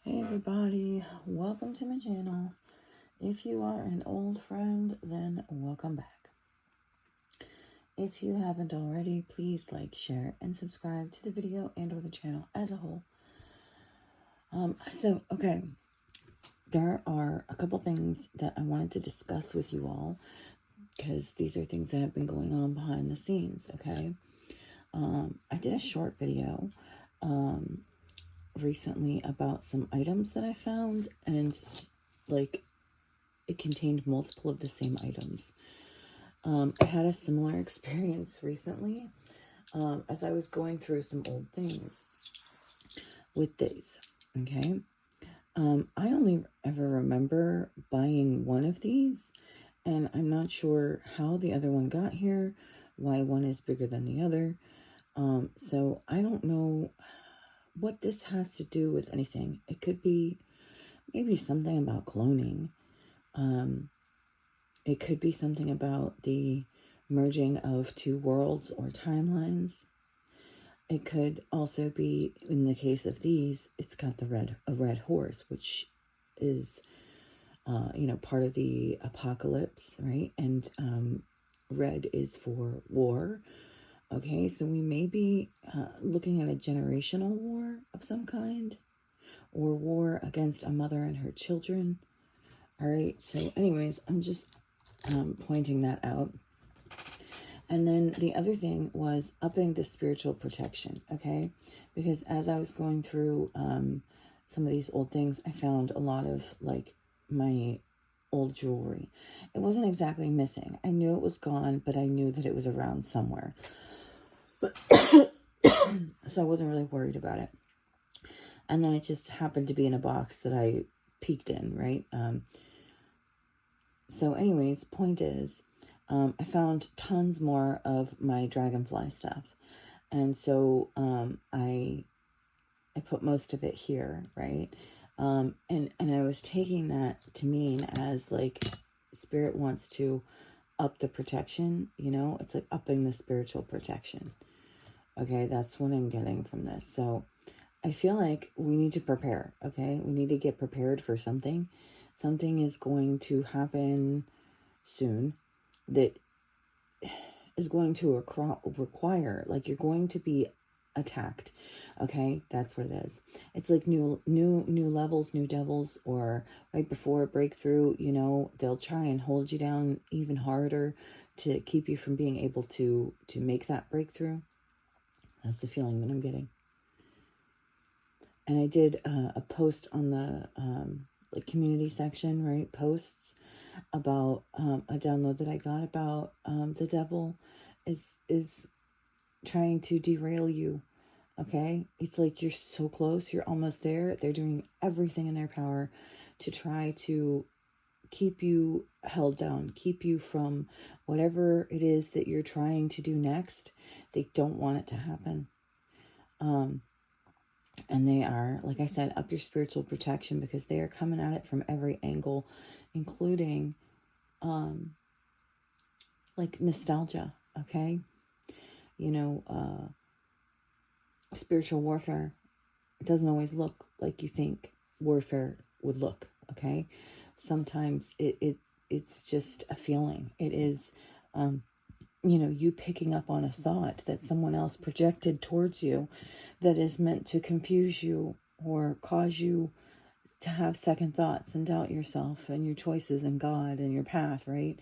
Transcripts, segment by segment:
Hey everybody, welcome to my channel. If you are an old friend, then welcome back. If you haven't already, please like, share, and subscribe to the video and or the channel as a whole. Okay, there are a couple things that I wanted to discuss with you all because these are things that have been going on behind the scenes, okay? I did a short video recently about some items that I found, and like it contained multiple of the same items. I had a similar experience recently as I was going through some old things with these, okay? I only ever remember buying one of these, and I'm not sure how the other one got here, why one is bigger than the other. So I don't know what this has to do with anything. It could be maybe something about cloning. It could be something about the merging of two worlds or timelines. It could also be, in the case of these, it's got a red horse, which is, part of the apocalypse, right? And red is for war. Okay, so we may be looking at a generational war of some kind, or war against a mother and her children. All right, so anyways, I'm just pointing that out. And then the other thing was upping the spiritual protection, okay? Because as I was going through some of these old things, I found a lot of like my old jewelry. It wasn't exactly missing. I knew it was gone, but I knew that it was around somewhere. So I wasn't really worried about it. And then it just happened to be in a box that I peeked in, right? So anyways, point is, I found tons more of my dragonfly stuff. And so I put most of it here, right? And I was taking that to mean as like spirit wants to up the protection, it's like upping the spiritual protection. Okay, that's what I'm getting from this. So I feel like we need to prepare, okay? We need to get prepared for something. Something is going to happen soon that is going to require, like, you're going to be attacked. Okay, that's what it is. It's like new levels, new devils, or right before a breakthrough, they'll try and hold you down even harder to keep you from being able to make that breakthrough. That's the feeling that I'm getting. And I did a post on the community section, right? Posts about a download that I got about the devil is trying to derail you. Okay, it's like you're so close, you're almost there. They're doing everything in their power to try to keep you held down, keep you from whatever it is that you're trying to do next. They don't want it to happen. And they are, like I said, up your spiritual protection, because they are coming at it from every angle, including like nostalgia. Okay, spiritual warfare, it doesn't always look like you think warfare would look. Okay, sometimes it's just a feeling. It is you picking up on a thought that someone else projected towards you that is meant to confuse you or cause you to have second thoughts and doubt yourself and your choices and God and your path, right?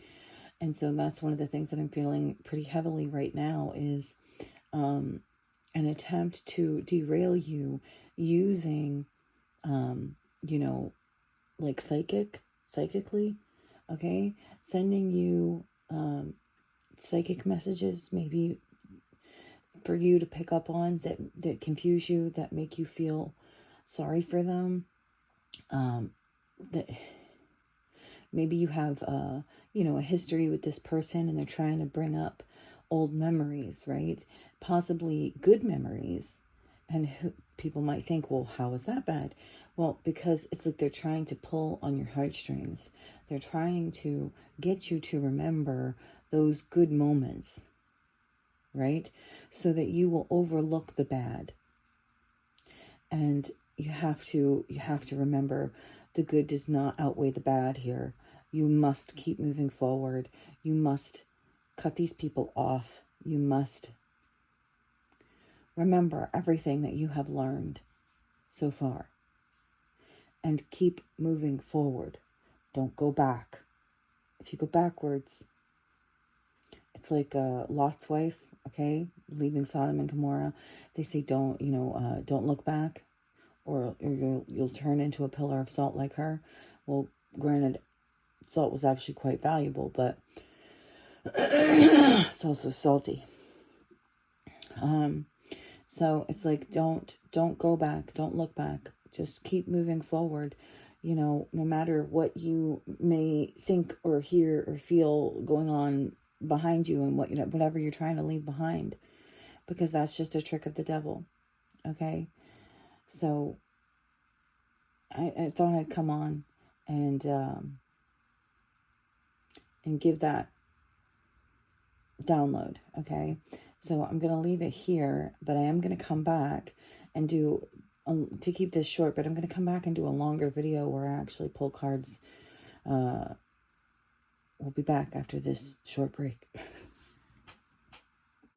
And so that's one of the things that I'm feeling pretty heavily right now is an attempt to derail you using, like psychically, okay? Sending you psychic messages, maybe for you to pick up on that confuse you, that make you feel sorry for them. That maybe you have a history with this person and they're trying to bring up old memories, right? Possibly good memories. And people might think, well, how is that bad? Well, because it's like they're trying to pull on your heartstrings. They're trying to get you to remember those good moments, right? So that you will overlook the bad. And you have to remember the good does not outweigh the bad here. You must keep moving forward. You must cut these people off. You must remember everything that you have learned so far and keep moving forward. Don't go back. If you go backwards, it's like Lot's wife, okay, leaving Sodom and Gomorrah. They say don't look back, or you'll turn into a pillar of salt like her. Well, granted, salt was actually quite valuable, but it's also salty. So it's like don't go back, don't look back. Just keep moving forward. No matter what you may think or hear or feel going on behind you, and whatever you're trying to leave behind, because that's just a trick of the devil. Okay, so I thought I'd come on and give that download. Okay, so I'm gonna leave it here, but I am gonna come back and do to keep this short, but I'm gonna come back and do a longer video where I actually pull cards. We'll be back after this short break.